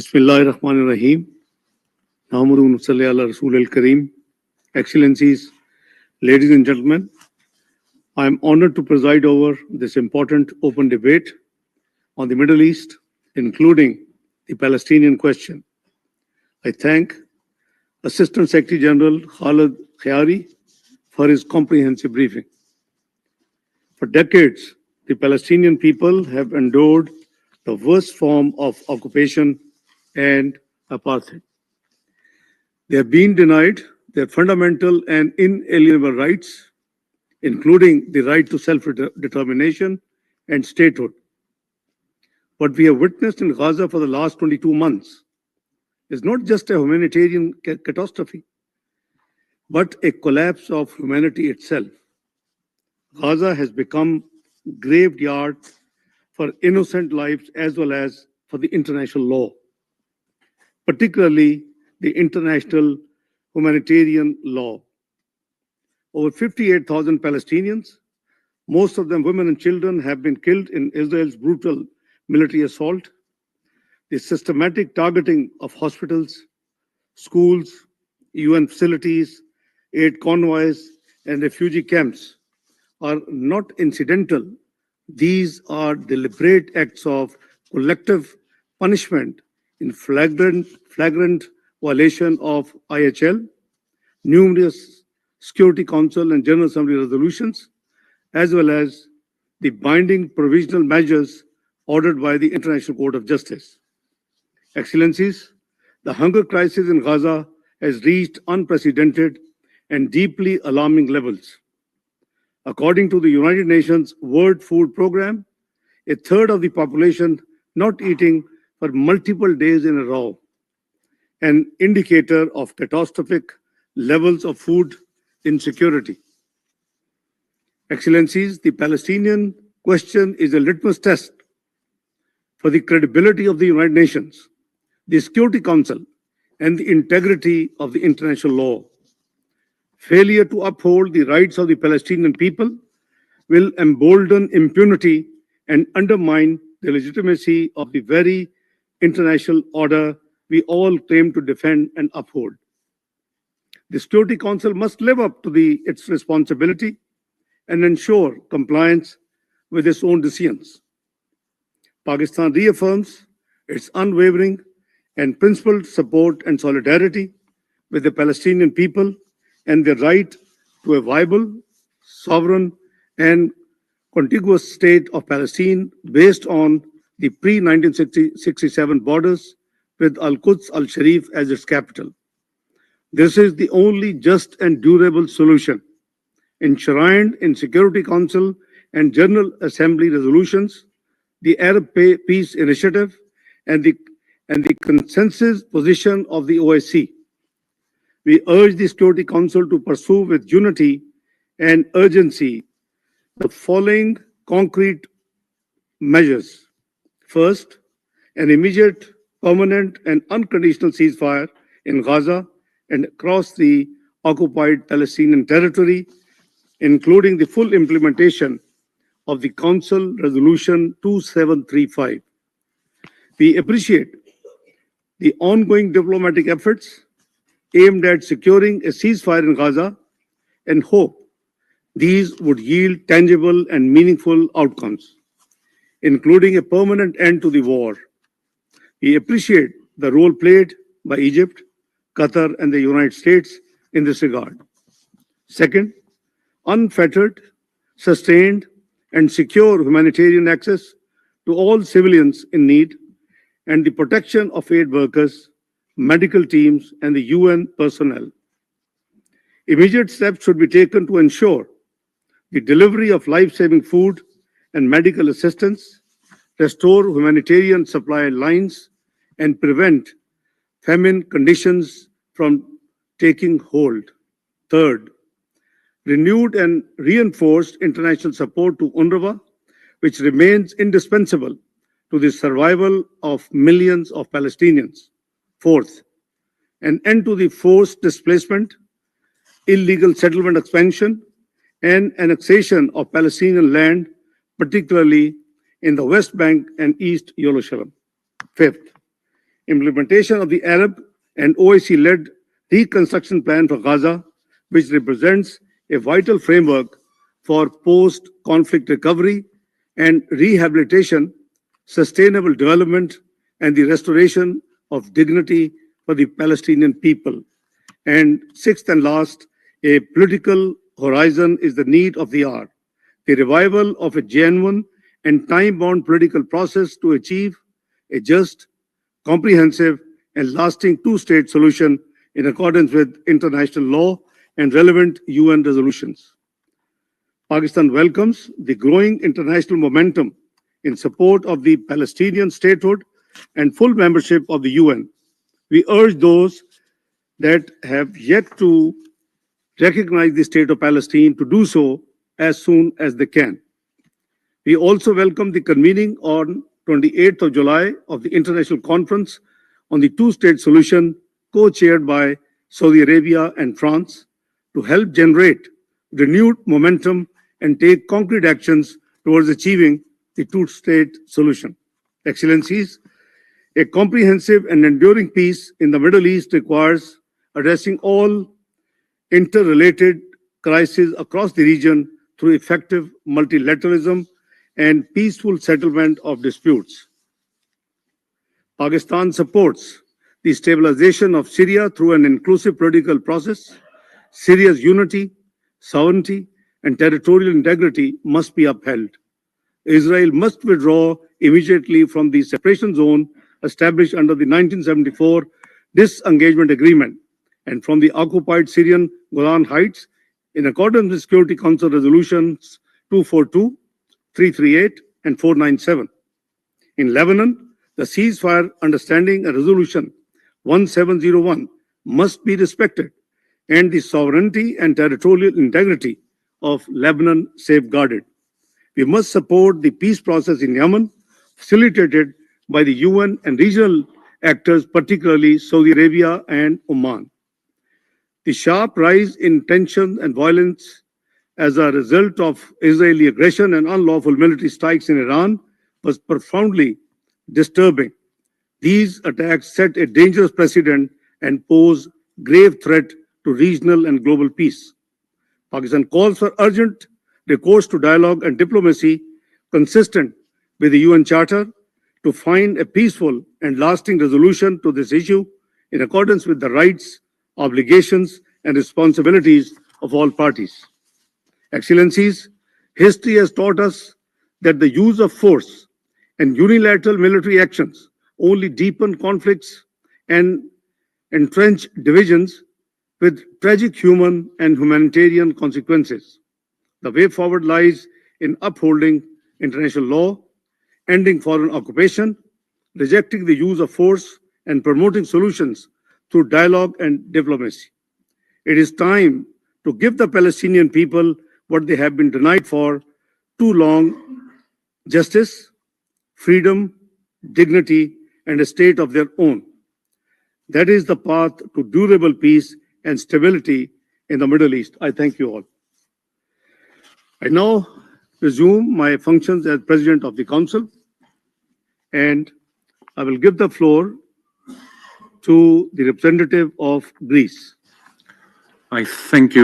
Bismillahirrahmanirrahim. Nahmaduhu wa nusalli ala Rasul al-Kareem. Excellencies, ladies and gentlemen, I am honored to preside over this important open debate on the Middle East, including the Palestinian question. I thank Assistant Secretary General Khalid Khayari for his comprehensive briefing. For decades, the Palestinian people have endured the worst form of occupation and apartheid. They have been denied their fundamental and inalienable rights, including the right to self-determination and statehood. What we have witnessed in Gaza for the last 22 months is not just a humanitarian catastrophe, but a collapse of humanity itself. Gaza has become a graveyard for innocent lives as well as for the international law, particularly the international humanitarian law. Over 58,000 Palestinians, most of them women and children, have been killed in Israel's brutal military assault. The systematic targeting of hospitals, schools, UN facilities, aid convoys, and refugee camps are not incidental. These are deliberate acts of collective punishment in flagrant violation of IHL, numerous Security Council and General Assembly resolutions, as well as the binding provisional measures ordered by the International Court of Justice. Excellencies, the hunger crisis in Gaza has reached unprecedented and deeply alarming levels. According to the United Nations World Food Programme, a third of the population not eating for multiple days in a row, an indicator of catastrophic levels of food insecurity. Excellencies, the Palestinian question is a litmus test for the credibility of the United Nations, the Security Council, and the integrity of the international law. Failure to uphold the rights of the Palestinian people will embolden impunity and undermine the legitimacy of the very international order we all claim to defend and uphold. The Security Council must live up to its responsibility and ensure compliance with its own decisions. Pakistan reaffirms its unwavering and principled support and solidarity with the Palestinian people and their right to a viable, sovereign, and contiguous state of Palestine based on the pre-1967 borders with Al-Quds al-Sharif as its capital. This is the only just and durable solution, enshrined in Security Council and General Assembly resolutions, the Arab Peace Initiative, and the consensus position of the OSCE. We urge the Security Council to pursue with unity and urgency the following concrete measures. First, an immediate, permanent, and unconditional ceasefire in Gaza and across the occupied Palestinian territory, including the full implementation of the Council Resolution 2735. We appreciate the ongoing diplomatic efforts aimed at securing a ceasefire in Gaza and hope these would yield tangible and meaningful outcomes, including a permanent end to the war. We appreciate the role played by Egypt, Qatar, and the United States in this regard. Second, unfettered, sustained, and secure humanitarian access to all civilians in need and the protection of aid workers, medical teams, and the UN personnel. Immediate steps should be taken to ensure the delivery of life-saving food and medical assistance, restore humanitarian supply lines, and prevent famine conditions from taking hold. Third, renewed and reinforced international support to UNRWA, which remains indispensable to the survival of millions of Palestinians. Fourth, an end to the forced displacement, illegal settlement expansion, and annexation of Palestinian land, particularly in the West Bank and East Jerusalem. Fifth, implementation of the Arab and OIC-led reconstruction plan for Gaza, which represents a vital framework for post-conflict recovery and rehabilitation, sustainable development, and the restoration of dignity for the Palestinian people. And sixth and last, a political horizon is the need of the hour, the revival of a genuine and time-bound political process to achieve a just, comprehensive, and lasting two-state solution in accordance with international law and relevant UN resolutions. Pakistan welcomes the growing international momentum in support of the Palestinian statehood and full membership of the UN. We urge those that have yet to recognize the state of Palestine to do so as soon as they can. We also welcome the convening on 28th of July of the International Conference on the Two-State Solution, co-chaired by Saudi Arabia and France, to help generate renewed momentum and take concrete actions towards achieving the two-state solution. Excellencies, a comprehensive and enduring peace in the Middle East requires addressing all interrelated crises across the region through effective multilateralism and peaceful settlement of disputes. Pakistan supports the stabilization of Syria through an inclusive political process. Syria's unity, sovereignty, and territorial integrity must be upheld. Israel must withdraw immediately from the separation zone established under the 1974 disengagement agreement and from the occupied Syrian Golan Heights in accordance with Security Council resolutions 242, 338, and 497. In Lebanon, the ceasefire understanding and resolution 1701 must be respected and the sovereignty and territorial integrity of Lebanon safeguarded. We must support the peace process in Yemen, facilitated by the UN and regional actors, particularly Saudi Arabia and Oman. The sharp rise in tension and violence as a result of Israeli aggression and unlawful military strikes in Iran was profoundly disturbing. These attacks set a dangerous precedent and pose grave threat to regional and global peace. Pakistan calls for urgent recourse to dialogue and diplomacy consistent with the UN Charter to find a peaceful and lasting resolution to this issue in accordance with the rights, obligations, and responsibilities of all parties. Excellencies, history has taught us that the use of force and unilateral military actions only deepen conflicts and entrench divisions with tragic human and humanitarian consequences. The way forward lies in upholding international law, ending foreign occupation, rejecting the use of force, and promoting solutions through dialogue and diplomacy. It is time to give the Palestinian people what they have been denied for too long: justice, freedom, dignity, and a state of their own. That is the path to durable peace and stability in the Middle East. I thank you all. I now resume my functions as President of the Council, and I will give the floor to the representative of Greece. I thank you.